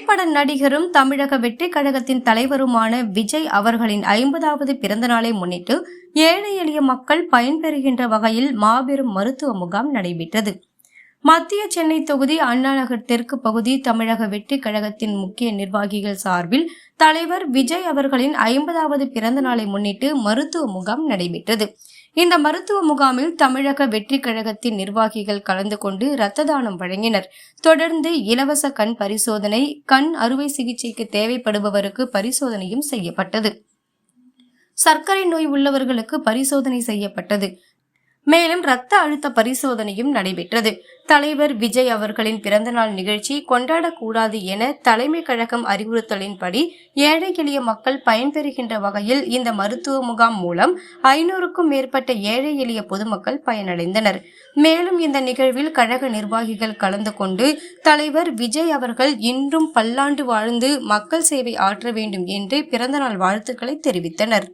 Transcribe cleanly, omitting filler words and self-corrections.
திரைப்பட நடிகரும் தமிழக வெற்றிக் கழகத்தின் தலைவருமான விஜய் அவர்களின் 50வது பிறந்த நாளை முன்னிட்டு ஏழை எளிய மக்கள் பயன்பெறுகின்ற வகையில் மாபெரும் மருத்துவ முகாம் நடைபெற்றது. மத்திய சென்னை தொகுதி அண்ணா நகர் தெற்கு பகுதி தமிழக வெற்றிக் கழகத்தின் முக்கிய நிர்வாகிகள் சார்பில் தலைவர் விஜய் அவர்களின் 50வது பிறந்த நாளை முன்னிட்டு மருத்துவ முகாம் நடைபெற்றது. இந்த மருத்துவ முகாமில் தமிழக வெற்றிக் கழகத்தின் நிர்வாகிகள் கலந்து கொண்டு இரத்த தானம் வழங்கினர். தொடர்ந்து இலவச கண் பரிசோதனை, கண் அறுவை சிகிச்சைக்கு தேவைப்படுபவருக்கு பரிசோதனையும் செய்யப்பட்டது. சர்க்கரை நோய் உள்ளவர்களுக்கு பரிசோதனை செய்யப்பட்டது. மேலும் இரத்த அழுத்த பரிசோதனையும் நடைபெற்றது. தலைவர் விஜய் அவர்களின் பிறந்தநாள் நிகழ்ச்சி கொண்டாடக்கூடாது என தலைமை கழகம் அறிவுறுத்தலின்படி ஏழை எளிய மக்கள் பயன்பெறுகின்ற வகையில் இந்த மருத்துவ முகாம் மூலம் 500க்கும் மேற்பட்ட ஏழை எளிய பொதுமக்கள் பயனடைந்தனர். மேலும் இந்த நிகழ்வில் கழக நிர்வாகிகள் கலந்து கொண்டு தலைவர் விஜய் அவர்கள் இன்றும் பல்லாண்டு வாழ்ந்து மக்கள் சேவை ஆற்ற வேண்டும் என்று பிறந்தநாள் வாழ்த்துக்களை தெரிவித்தனர்.